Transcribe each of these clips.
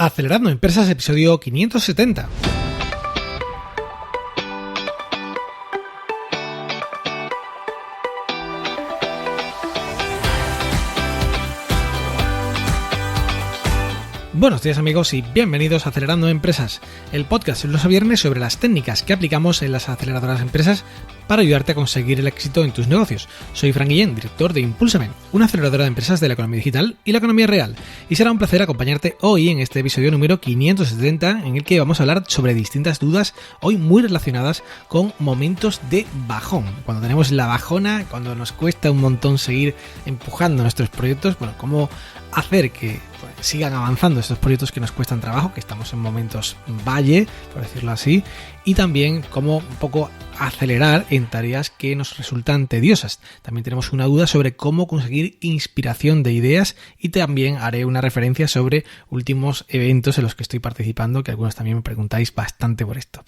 Acelerando Empresas, episodio 570. Buenos días amigos y bienvenidos a Acelerando Empresas, el podcast de los viernes sobre las técnicas que aplicamos en las aceleradoras de empresas para ayudarte a conseguir el éxito en tus negocios. Soy Fran Guillén, director de Impulsamen, una aceleradora de empresas de la economía digital y la economía real. Y será un placer acompañarte hoy en este episodio número 570, en el que vamos a hablar sobre distintas dudas, hoy muy relacionadas con momentos de bajón. Cuando tenemos la bajona, cuando nos cuesta un montón seguir empujando nuestros proyectos, cómo hacer que sigan avanzando estos proyectos que nos cuestan trabajo, que estamos en momentos valle, por decirlo así, y también cómo un poco acelerar en tareas que nos resultan tediosas. También tenemos una duda sobre cómo conseguir inspiración de ideas y también haré una referencia sobre últimos eventos en los que estoy participando, que algunos también me preguntáis bastante por esto.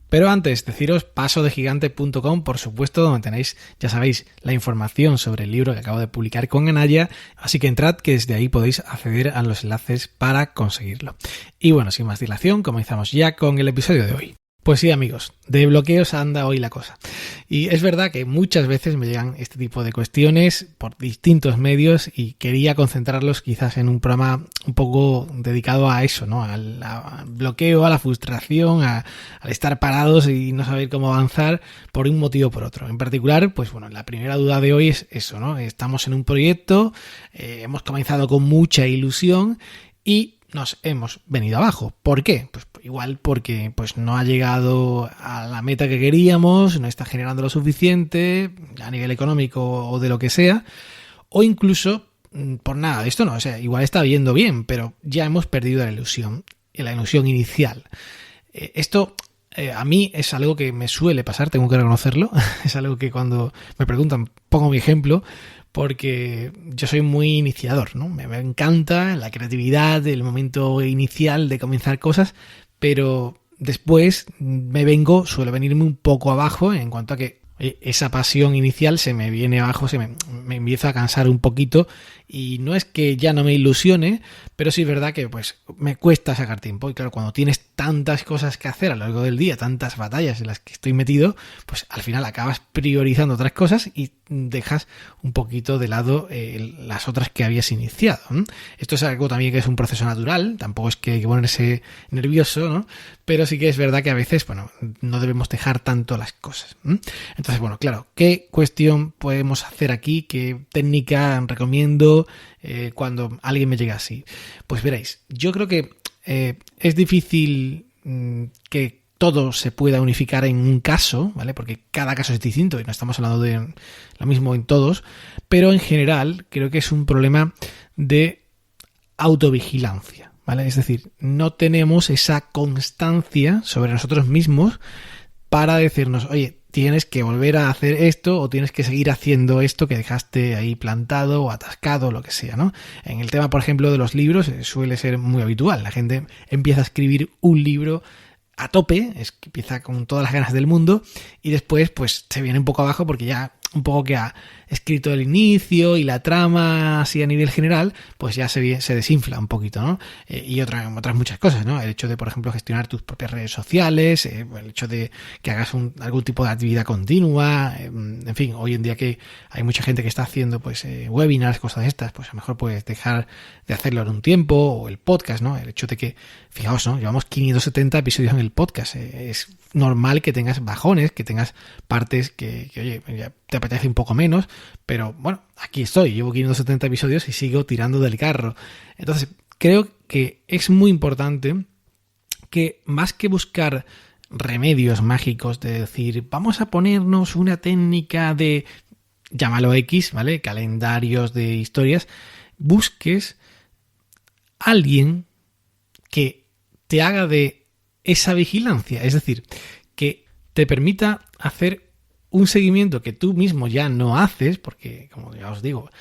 Pero antes, deciros pasodegigante.com, por supuesto, donde tenéis, ya sabéis, la información sobre el libro que acabo de publicar con Anaya, así que entrad que desde ahí podéis acceder a los enlaces para conseguirlo. Y bueno, sin más dilación, comenzamos ya con el episodio de hoy. Pues sí amigos, de bloqueos anda hoy la cosa. Y es verdad que muchas veces me llegan este tipo de cuestiones por distintos medios y quería concentrarlos quizás en un programa un poco dedicado a eso, ¿no? Al bloqueo, a la frustración, al estar parados y no saber cómo avanzar por un motivo o por otro. En particular, pues bueno, la primera duda de hoy es eso, ¿no? Estamos en un proyecto, hemos comenzado con mucha ilusión y nos hemos venido abajo. ¿Por qué? Pues igual porque no ha llegado a la meta que queríamos, no está generando lo suficiente a nivel económico o de lo que sea, o incluso por nada de esto no, o sea, igual está yendo bien, pero ya hemos perdido la ilusión inicial. Esto a mí es algo que me suele pasar, tengo que reconocerlo, es algo que cuando me preguntan pongo mi ejemplo, porque yo soy muy iniciador, ¿no? Me encanta la creatividad, el momento inicial de comenzar cosas, pero después suelo venirme un poco abajo en cuanto a que esa pasión inicial se me viene abajo, me empieza a cansar un poquito y no es que ya no me ilusione, pero sí es verdad que me cuesta sacar tiempo y claro, cuando tienes tantas cosas que hacer a lo largo del día, tantas batallas en las que estoy metido, pues al final acabas priorizando otras cosas y dejas un poquito de lado las otras que habías iniciado, ¿no? Esto es algo también que es un proceso natural, tampoco es que hay que ponerse nervioso, ¿no? Pero sí que es verdad que a veces, no debemos dejar tanto las cosas, ¿no? Entonces, claro, ¿qué cuestión podemos hacer aquí? ¿Qué técnica recomiendo cuando alguien me llega así? Pues veréis, yo creo que es difícil que todo se pueda unificar en un caso, ¿vale? Porque cada caso es distinto y no estamos hablando de lo mismo en todos, pero en general creo que es un problema de autovigilancia, ¿vale? Es decir, no tenemos esa constancia sobre nosotros mismos para decirnos, oye, tienes que volver a hacer esto o tienes que seguir haciendo esto que dejaste ahí plantado o atascado o lo que sea, ¿no? En el tema, por ejemplo, de los libros suele ser muy habitual. La gente empieza a escribir un libro a tope, es que empieza con todas las ganas del mundo y después se viene un poco abajo porque ya un poco que ha escrito el inicio y la trama así a nivel general, pues ya se desinfla un poquito, ¿no? Y otras muchas cosas, ¿no? El hecho de, por ejemplo, gestionar tus propias redes sociales, el hecho de que hagas algún tipo de actividad continua, en fin, hoy en día que hay mucha gente que está haciendo webinars, cosas de estas, pues a lo mejor puedes dejar de hacerlo en un tiempo, o el podcast, ¿no? El hecho de que, fijaos, ¿no? Llevamos 570 episodios en el podcast, es normal que tengas bajones, que tengas partes que oye, ya te apetece un poco menos, pero bueno, aquí estoy, llevo 570 episodios y sigo tirando del carro. Entonces, creo que es muy importante que más que buscar remedios mágicos de decir, vamos a ponernos una técnica de, llámalo X, ¿vale? Calendarios de historias, busques a alguien que te haga de esa vigilancia, es decir, que te permita hacer un seguimiento que tú mismo ya no haces, porque como ya os digo,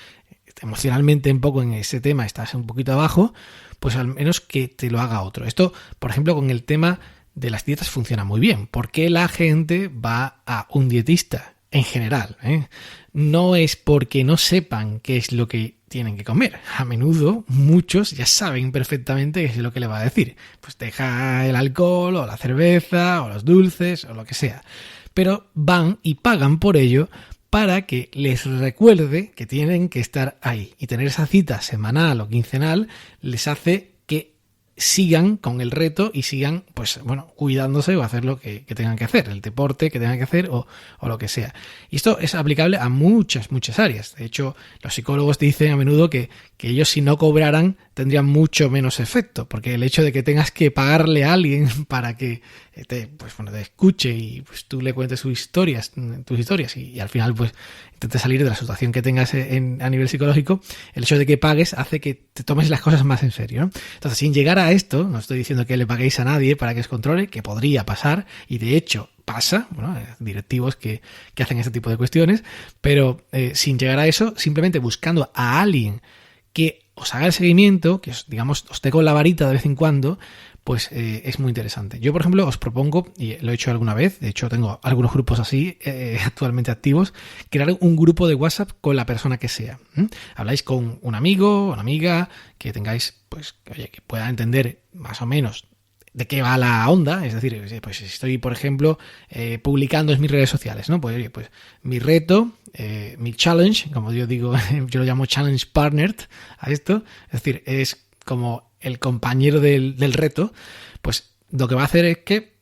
emocionalmente un poco en ese tema estás un poquito abajo, pues al menos que te lo haga otro. Esto, por ejemplo, con el tema de las dietas funciona muy bien. ¿Por qué la gente va a un dietista? En general, no es porque no sepan qué es lo que tienen que comer. A menudo muchos ya saben perfectamente qué es lo que le va a decir. Pues deja el alcohol o la cerveza o los dulces o lo que sea. Pero van y pagan por ello para que les recuerde que tienen que estar ahí. Y tener esa cita semanal o quincenal les hace que sigan con el reto y sigan, pues bueno, cuidándose o hacer lo que tengan que hacer, el deporte que tengan que hacer o lo que sea. Y esto es aplicable a muchas áreas. De hecho, los psicólogos dicen a menudo que ellos, si no cobraran, tendrían mucho menos efecto, porque el hecho de que tengas que pagarle a alguien para que te escuche y pues tú le cuentes tus historias y al final pues intentes salir de la situación que tengas a nivel psicológico, el hecho de que pagues hace que te tomes las cosas más en serio, ¿no? Entonces, sin llegar a esto, no estoy diciendo que le paguéis a nadie para que os controle, que podría pasar, y de hecho pasa, directivos que hacen este tipo de cuestiones, pero sin llegar a eso, simplemente buscando a alguien que os haga el seguimiento, que os dé con la varita de vez en cuando, pues es muy interesante. Yo, por ejemplo, os propongo, y lo he hecho alguna vez, de hecho tengo algunos grupos así actualmente activos, crear un grupo de WhatsApp con la persona que sea. Habláis con un amigo o una amiga que tengáis, pues, que pueda entender más o menos de qué va la onda, es decir, pues si estoy, por ejemplo, publicando en mis redes sociales, ¿no? Pues oye, pues mi reto, mi challenge, como yo digo, yo lo llamo challenge partner a esto, es decir, es como el compañero del reto, pues lo que va a hacer es que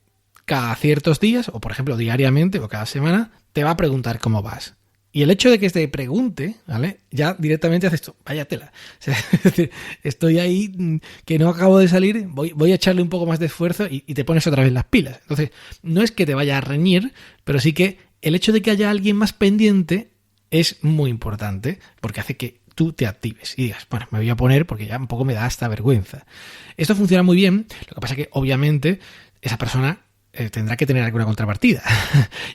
cada ciertos días, o por ejemplo diariamente o cada semana, te va a preguntar cómo vas. Y el hecho de que te pregunte, ¿vale? Ya directamente haces tú, vaya tela. O sea, es decir, estoy ahí, que no acabo de salir, voy a echarle un poco más de esfuerzo y te pones otra vez las pilas. Entonces, no es que te vaya a reñir, pero sí que el hecho de que haya alguien más pendiente es muy importante, porque hace que tú te actives y digas, bueno, me voy a poner porque ya un poco me da hasta vergüenza. Esto funciona muy bien, lo que pasa es que obviamente esa persona tendrá que tener alguna contrapartida.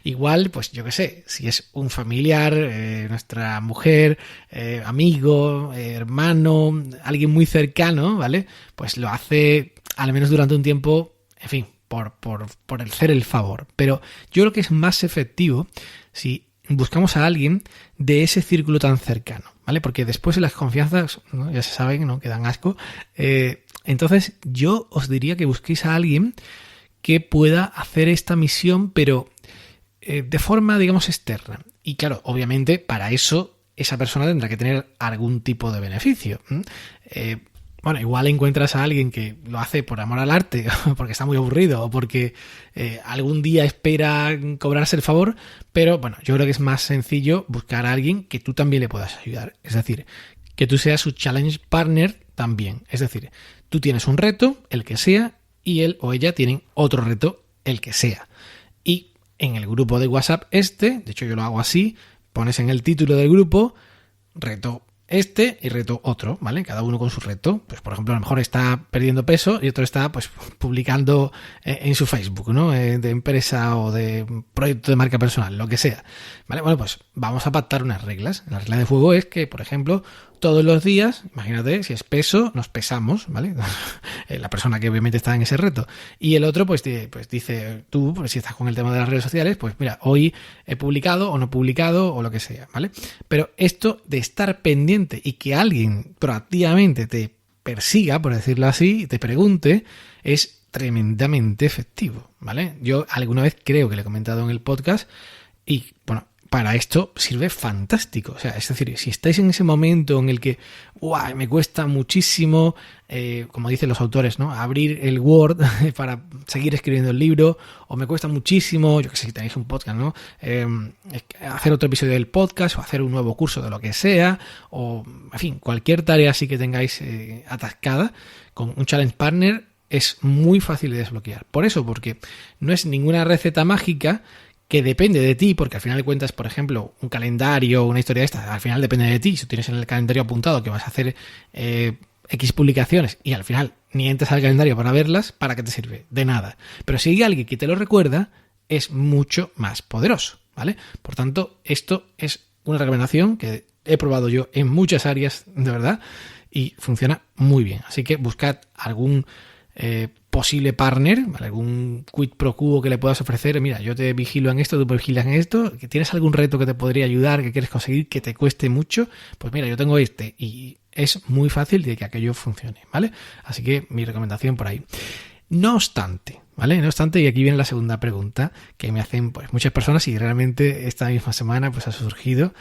Igual, pues yo qué sé, si es un familiar, nuestra mujer, amigo, hermano, alguien muy cercano, ¿vale? Pues lo hace al menos durante un tiempo, en fin, por hacer el favor. Pero yo creo que es más efectivo si buscamos a alguien de ese círculo tan cercano, ¿vale? Porque después las confianzas, ¿no? Ya se saben, ¿no? Que dan asco. Entonces yo os diría que busquéis a alguien que pueda hacer esta misión, pero de forma, digamos, externa. Y claro, obviamente, para eso esa persona tendrá que tener algún tipo de beneficio. Bueno, igual encuentras a alguien que lo hace por amor al arte, porque está muy aburrido, o porque algún día espera cobrarse el favor, pero bueno, yo creo que es más sencillo buscar a alguien que tú también le puedas ayudar. Es decir, que tú seas su challenge partner también. Es decir, tú tienes un reto, el que sea, y él o ella tienen otro reto, el que sea. Y en el grupo de WhatsApp de hecho yo lo hago así, pones en el título del grupo, reto y reto otro, ¿vale? Cada uno con su reto. Pues por ejemplo, a lo mejor está perdiendo peso y otro está pues publicando en su Facebook, ¿no? De empresa o de proyecto de marca personal, lo que sea. ¿Vale? Bueno, pues vamos a pactar unas reglas. La regla de juego es que, por ejemplo, todos los días, imagínate, si es peso, nos pesamos, ¿vale? La persona que obviamente está en ese reto. Y el otro, pues dice, tú, pues si estás con el tema de las redes sociales, pues mira, hoy he publicado o no publicado o lo que sea, ¿vale? Pero esto de estar pendiente y que alguien proactivamente te persiga, por decirlo así, y te pregunte, es tremendamente efectivo, ¿vale? Yo alguna vez creo que le he comentado en el podcast y, bueno, para esto sirve fantástico. O sea, es decir, si estáis en ese momento en el que me cuesta muchísimo, como dicen los autores, ¿no? Abrir el Word para seguir escribiendo el libro, o me cuesta muchísimo, yo que sé, si tenéis un podcast, ¿no? Hacer otro episodio del podcast, o hacer un nuevo curso de lo que sea, o, en fin, cualquier tarea así que tengáis atascada, con un challenge partner es muy fácil de desbloquear. Por eso, porque no es ninguna receta mágica que depende de ti, porque al final de cuentas, por ejemplo, un calendario, una historia esta, al final depende de ti. Si tú tienes en el calendario apuntado que vas a hacer X publicaciones y al final ni entras al calendario para verlas, ¿para qué te sirve? De nada. Pero si hay alguien que te lo recuerda, es mucho más poderoso, ¿vale? Por tanto, esto es una recomendación que he probado yo en muchas áreas, de verdad, y funciona muy bien. Así que buscad algún posible partner, ¿vale? Algún quid pro quo que le puedas ofrecer. Mira, yo te vigilo en esto, tú me vigilas en esto, que tienes algún reto que te podría ayudar, que quieres conseguir, que te cueste mucho, pues mira, yo tengo este y es muy fácil de que aquello funcione, ¿vale? Así que mi recomendación por ahí. No obstante, ¿vale? No obstante, y aquí viene la segunda pregunta que me hacen pues muchas personas y realmente esta misma semana pues ha surgido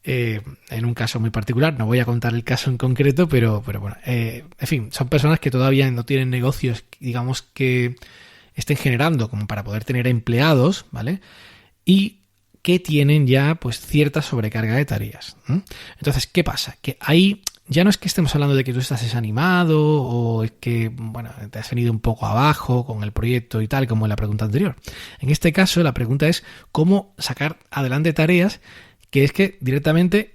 en un caso muy particular. No voy a contar el caso en concreto, pero bueno, en fin, son personas que todavía no tienen negocios, digamos, que estén generando como para poder tener empleados, ¿vale? Y que tienen ya pues cierta sobrecarga de tareas. Entonces, ¿qué pasa? Que ahí ya no es que estemos hablando de que tú estás desanimado o es que, bueno, te has venido un poco abajo con el proyecto y tal, como en la pregunta anterior. En este caso, la pregunta es cómo sacar adelante tareas que es que directamente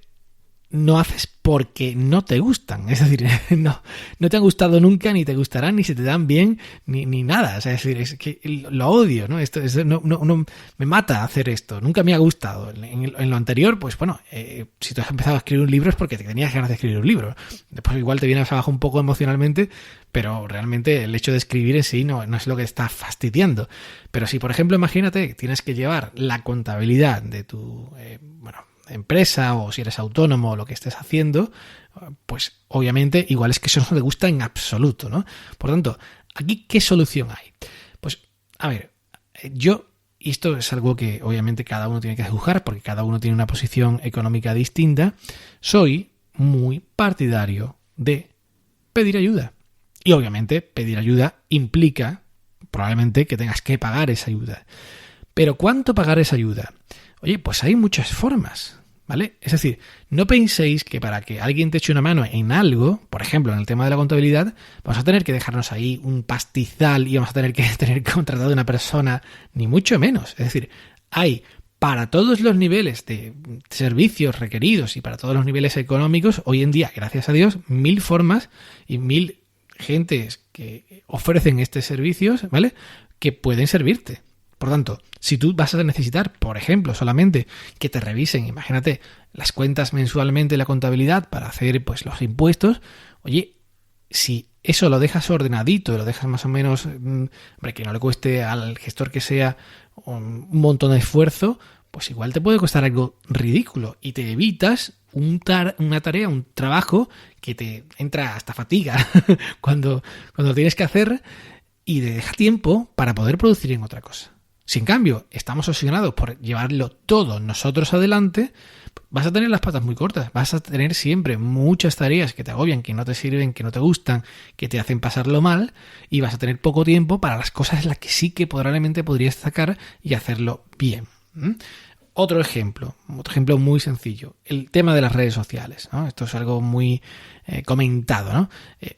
no haces porque no te gustan. Es decir, no te han gustado nunca, ni te gustarán, ni se te dan bien, ni nada. O sea, es decir, es que lo odio, ¿no? Esto no me mata hacer esto. Nunca me ha gustado. En lo anterior, pues bueno, si tú has empezado a escribir un libro es porque te tenías ganas de escribir un libro. Después igual te vienes abajo un poco emocionalmente, pero realmente el hecho de escribir en sí no es lo que te está fastidiando. Pero si, por ejemplo, imagínate que tienes que llevar la contabilidad de tu, empresa o si eres autónomo o lo que estés haciendo, pues obviamente igual es que eso no te gusta en absoluto, ¿no? Por tanto, aquí ¿qué solución hay? Pues, a ver, y esto es algo que obviamente cada uno tiene que juzgar porque cada uno tiene una posición económica distinta, soy muy partidario de pedir ayuda. Y obviamente pedir ayuda implica probablemente que tengas que pagar esa ayuda. Pero ¿cuánto pagar esa ayuda? Oye, pues hay muchas formas, ¿vale? Es decir, no penséis que para que alguien te eche una mano en algo, por ejemplo, en el tema de la contabilidad, vamos a tener que dejarnos ahí un pastizal y vamos a tener que tener contratado a una persona, ni mucho menos. Es decir, hay para todos los niveles de servicios requeridos y para todos los niveles económicos, hoy en día, gracias a Dios, 1000 formas y 1000 gentes que ofrecen estos servicios, ¿vale? Que pueden servirte. Por tanto, si tú vas a necesitar, por ejemplo, solamente que te revisen, imagínate, las cuentas mensualmente de la contabilidad para hacer pues los impuestos, oye, si eso lo dejas ordenadito, lo dejas más o menos, hombre, que no le cueste al gestor que sea un montón de esfuerzo, pues igual te puede costar algo ridículo y te evitas una tarea, un trabajo que te entra hasta fatiga cuando lo tienes que hacer y te deja tiempo para poder producir en otra cosa. Si en cambio estamos obsesionados por llevarlo todo nosotros adelante, vas a tener las patas muy cortas, vas a tener siempre muchas tareas que te agobian, que no te sirven, que no te gustan, que te hacen pasarlo mal y vas a tener poco tiempo para las cosas en las que sí que probablemente podrías sacar y hacerlo bien. Otro ejemplo muy sencillo, el tema de las redes sociales, ¿no? Esto es algo muy comentado, ¿no?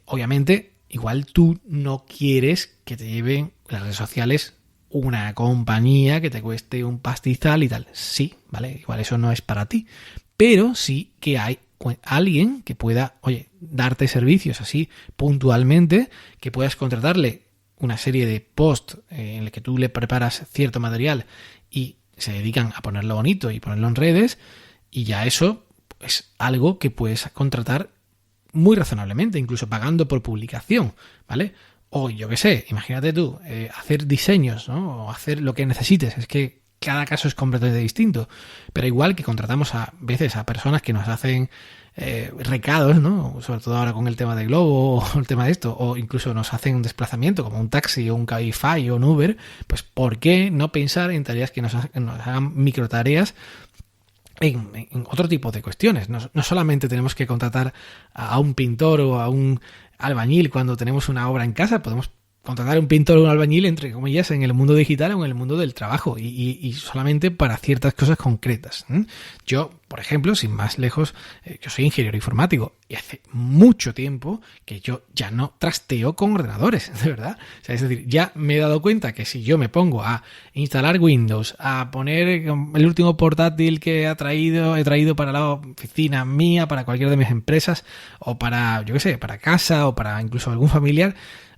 Obviamente, igual tú no quieres que te lleven las redes sociales una compañía que te cueste un pastizal y tal. Sí, ¿vale? Igual eso no es para ti. Pero sí que hay alguien que pueda, oye, darte servicios así puntualmente, que puedas contratarle una serie de posts en el que tú le preparas cierto material y se dedican a ponerlo bonito y ponerlo en redes y ya eso es algo que puedes contratar muy razonablemente, incluso pagando por publicación, ¿vale? O yo qué sé, imagínate tú, hacer diseños, ¿no? O hacer lo que necesites. Es que cada caso es completamente distinto. Pero igual que contratamos a veces a personas que nos hacen recados, ¿no? Sobre todo ahora con el tema de Globo o el tema de esto. O incluso nos hacen un desplazamiento como un taxi o un Cabify o un Uber. Pues ¿por qué no pensar en tareas que nos hagan microtareas? En otro tipo de cuestiones. No solamente tenemos que contratar a un pintor o a un albañil cuando tenemos una obra en casa, podemos contratar a un pintor o un albañil, entre comillas, en el mundo digital o en el mundo del trabajo y solamente para ciertas cosas concretas. Yo, por ejemplo, sin más lejos, yo soy ingeniero informático y hace mucho tiempo que yo ya no trasteo con ordenadores, de verdad. O sea, es decir, ya me he dado cuenta que si yo me pongo a instalar Windows, a poner el último portátil que he traído para la oficina mía, para cualquiera de mis empresas, o para, yo qué sé, para casa o para incluso algún familiar,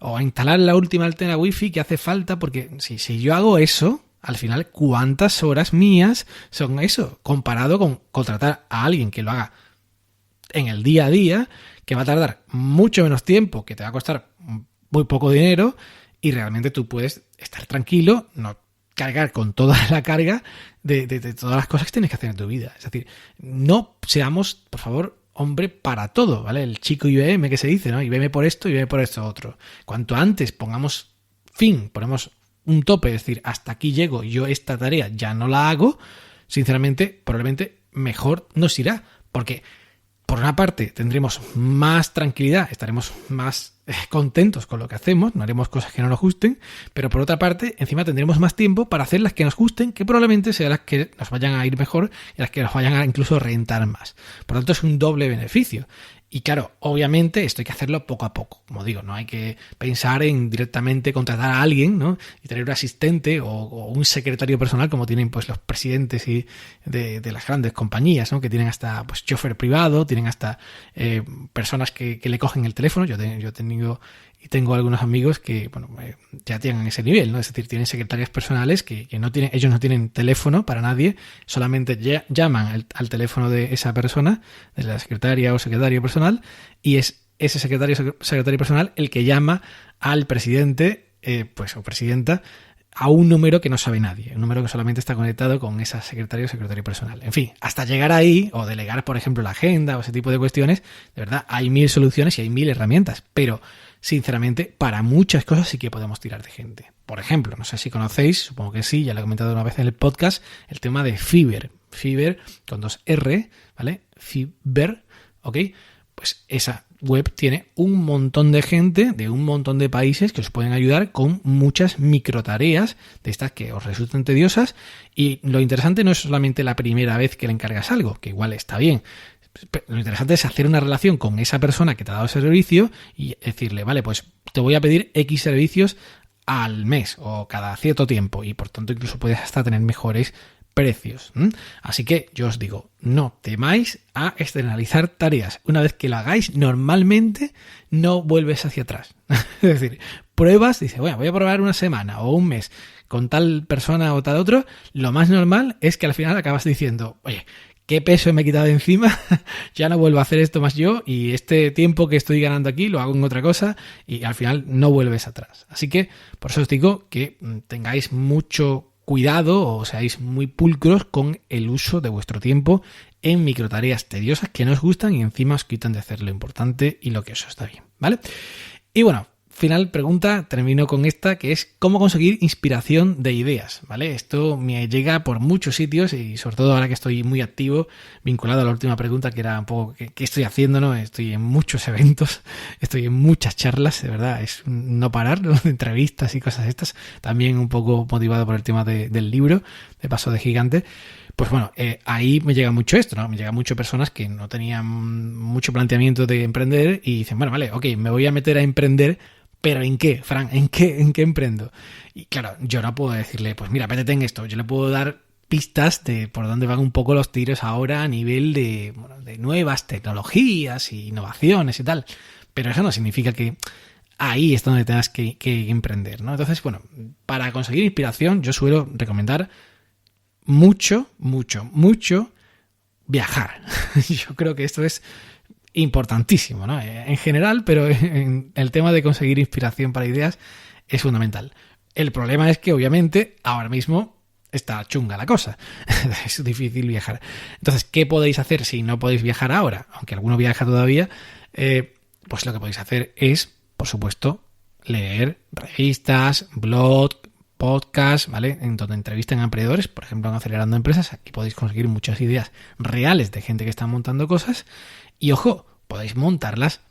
o a instalar la última antena wifi que hace falta, porque si yo hago eso, al final, ¿cuántas horas mías son eso? Comparado con contratar a alguien que lo haga en el día a día, que va a tardar mucho menos tiempo, que te va a costar muy poco dinero y realmente tú puedes estar tranquilo, no cargar con toda la carga de todas las cosas que tienes que hacer en tu vida. Es decir, no seamos, por favor, hombre para todo, ¿vale? El chico IBM que se dice, ¿no? IBM por esto, IBM por esto otro. Cuanto antes ponemos un tope, es decir, hasta aquí llego, yo esta tarea ya no la hago, sinceramente, probablemente mejor nos irá, porque por una parte tendremos más tranquilidad, estaremos más contentos con lo que hacemos, no haremos cosas que no nos gusten, pero por otra parte encima tendremos más tiempo para hacer las que nos gusten, que probablemente sean las que nos vayan a ir mejor y las que nos vayan a incluso rentar más. Por lo tanto es un doble beneficio. Y claro, obviamente esto hay que hacerlo poco a poco. Como digo, no hay que pensar en directamente contratar a alguien, ¿no? Y tener un asistente o un secretario personal como tienen pues los presidentes de las grandes compañías, ¿no? Que tienen hasta pues chofer privado, tienen hasta personas que le cogen el teléfono. Yo tengo algunos amigos que ya tienen ese nivel, ¿no? Es decir, tienen secretarias personales que ellos no tienen teléfono para nadie, solamente llaman al teléfono de esa persona, de la secretaria o secretario personal, y es ese secretario personal el que llama al presidente o presidenta a un número que no sabe nadie, un número que solamente está conectado con esa secretario o secretario personal. En fin, hasta llegar ahí, o delegar, por ejemplo, la agenda o ese tipo de cuestiones, de verdad, hay 1000 soluciones y hay 1000 herramientas, pero sinceramente, para muchas cosas sí que podemos tirar de gente. Por ejemplo, no sé si conocéis, supongo que sí, ya lo he comentado una vez en el podcast, el tema de Fiverr. Fiverr con 2 R, ¿vale? Fiverr, ¿ok? Pues esa web tiene un montón de gente de un montón de países que os pueden ayudar con muchas microtareas de estas que os resulten tediosas, y lo interesante no es solamente la primera vez que le encargas algo, que igual está bien. Lo interesante es hacer una relación con esa persona que te ha dado ese servicio y decirle, vale, pues te voy a pedir X servicios al mes o cada cierto tiempo, y por tanto incluso puedes hasta tener mejores precios. Así que yo os digo, no temáis a externalizar tareas. Una vez que lo hagáis, normalmente no vuelves hacia atrás. Es decir, pruebas, dices, bueno, voy a probar una semana o un mes con tal persona o tal otro. Lo más normal es que al final acabas diciendo, oye, qué peso me he quitado de encima, ya no vuelvo a hacer esto más yo, y este tiempo que estoy ganando aquí lo hago en otra cosa, y al final no vuelves atrás. Así que por eso os digo que tengáis mucho cuidado o seáis muy pulcros con el uso de vuestro tiempo en microtareas tediosas que no os gustan y encima os quitan de hacer lo importante y lo que os está bien, ¿vale? Y bueno, final pregunta, termino con esta, que es cómo conseguir inspiración de ideas, ¿vale? Esto me llega por muchos sitios y sobre todo ahora que estoy muy activo, vinculado a la última pregunta, que era un poco ¿qué estoy haciendo? ¿No? Estoy en muchos eventos, estoy en muchas charlas, de verdad, es no parar, ¿no? De entrevistas y cosas estas, también un poco motivado por el tema del libro, de Paso de Gigante. Pues bueno, ahí me llega mucho esto, ¿no? Me llega mucho personas que no tenían mucho planteamiento de emprender y dicen, bueno, vale, ok, me voy a meter a emprender, pero ¿en qué, Fran? ¿En qué emprendo? Y claro, yo no puedo decirle, pues mira, métete en esto. Yo le puedo dar pistas de por dónde van un poco los tiros ahora a nivel de nuevas tecnologías y innovaciones y tal. Pero eso no significa que ahí es donde tengas que emprender, ¿no? Entonces, bueno, para conseguir inspiración yo suelo recomendar mucho viajar. Yo creo que esto es importantísimo, ¿no? En general, pero en el tema de conseguir inspiración para ideas es fundamental. El problema es que obviamente ahora mismo está chunga la cosa. Es difícil viajar. Entonces, ¿qué podéis hacer si no podéis viajar ahora? Aunque alguno viaja todavía, pues lo que podéis hacer es, por supuesto, leer revistas, blogs, podcast, ¿vale? En donde entrevistan a emprendedores, por ejemplo en Acelerando Empresas. Aquí podéis conseguir muchas ideas reales de gente que está montando cosas y, ojo, podéis montarlas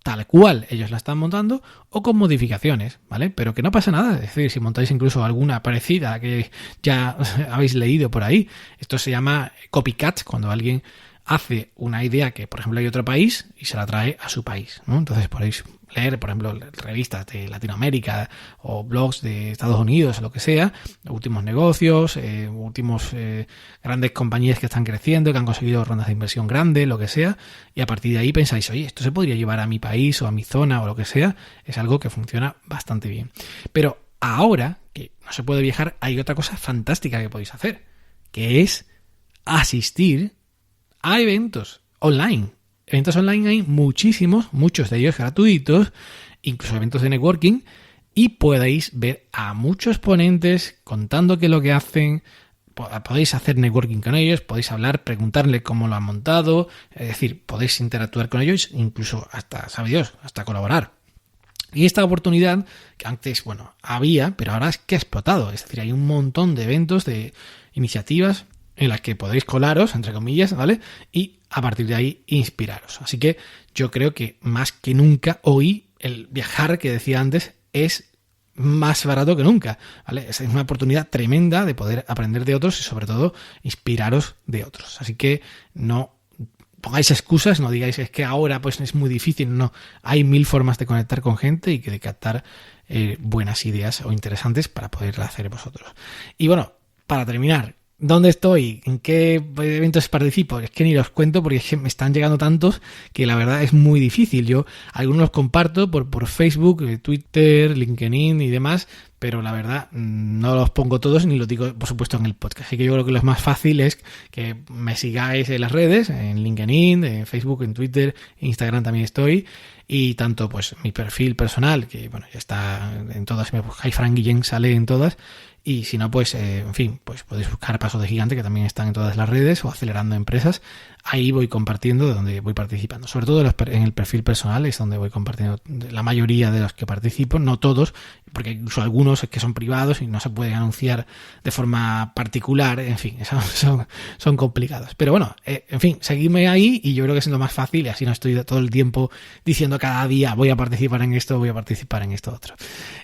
tal cual ellos la están montando o con modificaciones, ¿vale? Pero que no pasa nada, es decir, si montáis incluso alguna parecida que ya habéis leído por ahí, esto se llama copycat, cuando alguien hace una idea que, por ejemplo, hay otro país y se la trae a su país, ¿no? Entonces podéis leer, por ejemplo, revistas de Latinoamérica o blogs de Estados Unidos o lo que sea, últimos negocios, últimos grandes compañías que están creciendo, que han conseguido rondas de inversión grandes, lo que sea, y a partir de ahí pensáis, oye, esto se podría llevar a mi país o a mi zona o lo que sea, es algo que funciona bastante bien. Pero ahora que no se puede viajar, hay otra cosa fantástica que podéis hacer, que es asistir a eventos online. Eventos online hay muchísimos, muchos de ellos gratuitos, incluso eventos de networking, y podéis ver a muchos ponentes contando qué es lo que hacen. Podéis hacer networking con ellos, podéis hablar, preguntarle cómo lo han montado, es decir, podéis interactuar con ellos, incluso hasta, sabe Dios, hasta colaborar. Y esta oportunidad, que antes, había, pero ahora es que ha explotado. Es decir, hay un montón de eventos, de iniciativas en las que podéis colaros, entre comillas, ¿vale? Y a partir de ahí inspiraros. Así que yo creo que más que nunca hoy el viajar, que decía antes, es más barato que nunca, ¿vale? Es una oportunidad tremenda de poder aprender de otros y sobre todo inspiraros de otros. Así que no pongáis excusas, no digáis es que ahora pues es muy difícil. No, hay 1000 formas de conectar con gente y de captar buenas ideas o interesantes para poderla hacer vosotros. Y bueno, para terminar, ¿dónde estoy? ¿En qué eventos participo? Es que ni los cuento porque es que me están llegando tantos que la verdad es muy difícil. Yo algunos los comparto por Facebook, Twitter, LinkedIn y demás, pero la verdad no los pongo todos ni los digo, por supuesto, en el podcast. Así que yo creo que lo más fácil es que me sigáis en las redes, en LinkedIn, en Facebook, en Twitter, en Instagram también estoy. Y tanto pues mi perfil personal, que bueno, ya está en todas, si me buscáis Fran Guillén sale en todas. Y si no, pues, en fin, pues podéis buscar Pasos de Gigante, que también están en todas las redes, o Acelerando Empresas. Ahí voy compartiendo de donde voy participando. Sobre todo en el perfil personal es donde voy compartiendo la mayoría de los que participo, no todos, porque incluso algunos que son privados y no se pueden anunciar de forma particular. En fin, son complicados. Pero bueno, en fin, seguidme ahí y yo creo que es lo más fácil y así no estoy todo el tiempo diciendo cada día voy a participar en esto, voy a participar en esto otro.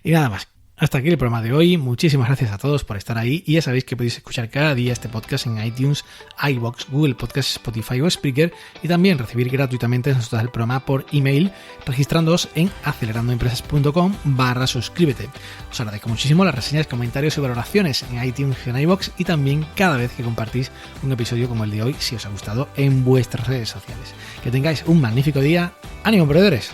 Y nada más. Hasta aquí el programa de hoy. Muchísimas gracias a todos por estar ahí y ya sabéis que podéis escuchar cada día este podcast en iTunes, iVoox, Google Podcasts, Spotify o Spreaker y también recibir gratuitamente las notas del programa por email registrándoos en acelerandoempresas.com/suscríbete. Os agradezco muchísimo las reseñas, comentarios y valoraciones en iTunes y en iVoox y también cada vez que compartís un episodio como el de hoy si os ha gustado en vuestras redes sociales. Que tengáis un magnífico día. ¡Ánimo, emprendedores!